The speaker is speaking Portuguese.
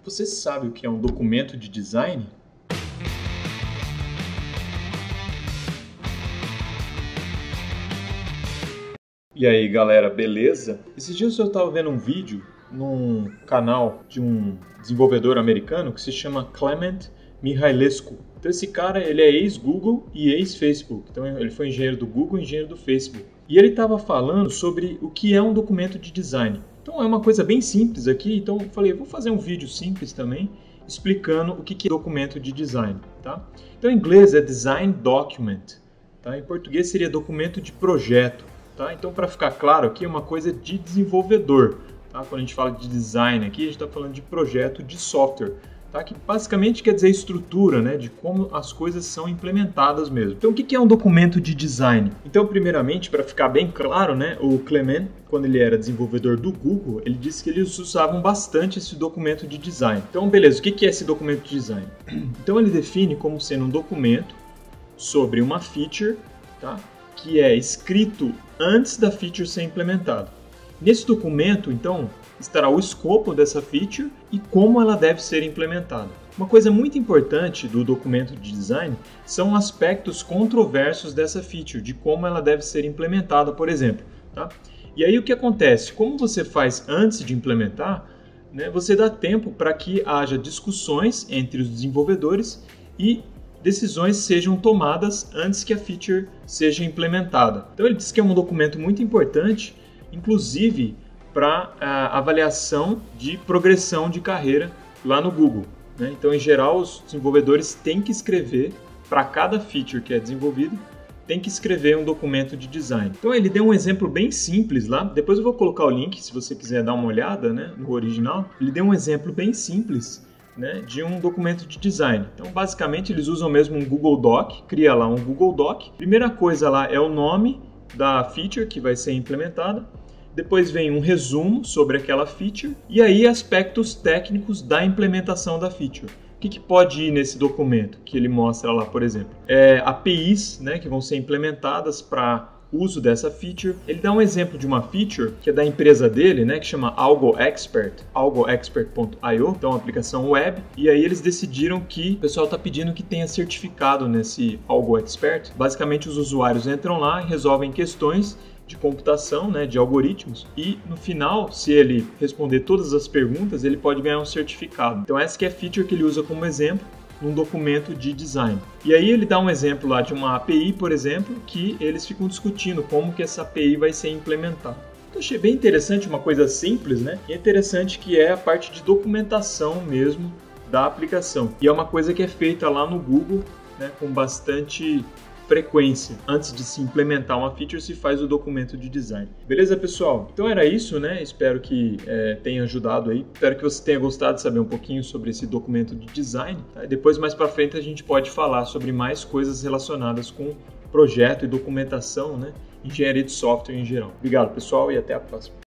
Você sabe o que é um documento de design? E aí galera, beleza? Esses dias eu estava vendo um vídeo num canal de um desenvolvedor americano que se chama Clement Mihailescu. Então esse cara ele é ex-Google e ex-Facebook. Então ele foi engenheiro do Google e engenheiro do Facebook. E ele estava falando sobre o que é um documento de design. Então é uma coisa bem simples aqui, então eu falei, vou fazer um vídeo simples também, explicando o que é documento de design. Tá? Então em inglês é design document, tá? Em português seria documento de projeto. Tá? Então para ficar claro aqui é uma coisa de desenvolvedor. Tá? Quando a gente fala de design aqui, a gente está falando de projeto de software. Tá? Que basicamente quer dizer estrutura, né? De como as coisas são implementadas mesmo. Então o que é um documento de design? Então primeiramente, para ficar bem claro, né? O Clement, quando ele era desenvolvedor do Google, ele disse que eles usavam bastante esse documento de design. Então beleza, o que é esse documento de design? Então ele define como sendo um documento sobre uma feature, tá? Que é escrito antes da feature ser implementada. Nesse documento, então, estará o escopo dessa feature e como ela deve ser implementada. Uma coisa muito importante do documento de design são aspectos controversos dessa feature, de como ela deve ser implementada, por exemplo. Tá? E aí o que acontece? Como você faz antes de implementar, né, você dá tempo para que haja discussões entre os desenvolvedores e decisões sejam tomadas antes que a feature seja implementada. Então ele diz que é um documento muito importante, inclusive para a avaliação de progressão de carreira lá no Google. Né? Então, em geral, os desenvolvedores têm que escrever, para cada feature que é desenvolvido, tem que escrever um documento de design. Então, ele deu um exemplo bem simples lá. Depois eu vou colocar o link, se você quiser dar uma olhada, né, no original. Ele deu um exemplo bem simples, né, de um documento de design. Então, basicamente, eles usam mesmo um Google Doc, cria lá um Google Doc. Primeira coisa lá é o nome da feature que vai ser implementada. Depois vem um resumo sobre aquela feature e aí aspectos técnicos da implementação da feature. O que pode ir nesse documento que ele mostra lá, por exemplo? APIs, né, que vão ser implementadas para uso dessa feature. Ele dá um exemplo de uma feature que é da empresa dele, né, que chama AlgoExpert, algoexpert.io, então é uma aplicação web, e aí eles decidiram que o pessoal está pedindo que tenha certificado nesse AlgoExpert. Basicamente os usuários entram lá e resolvem questões de computação, né, de algoritmos, e no final, se ele responder todas as perguntas, ele pode ganhar um certificado. Então essa que é a feature que ele usa como exemplo num documento de design. E aí ele dá um exemplo lá de uma API, por exemplo, que eles ficam discutindo como que essa API vai ser implementada. Então achei bem interessante, uma coisa simples, né? E é interessante que é a parte de documentação mesmo da aplicação. E é uma coisa que é feita lá no Google, né, com bastante frequência. Antes de se implementar uma feature, se faz o documento de design. Beleza, pessoal? Então era isso, né? Espero que tenha ajudado aí. Espero que você tenha gostado de saber um pouquinho sobre esse documento de design. Tá? E depois, mais para frente, a gente pode falar sobre mais coisas relacionadas com projeto e documentação, né? Engenharia de software em geral. Obrigado, pessoal, e até a próxima.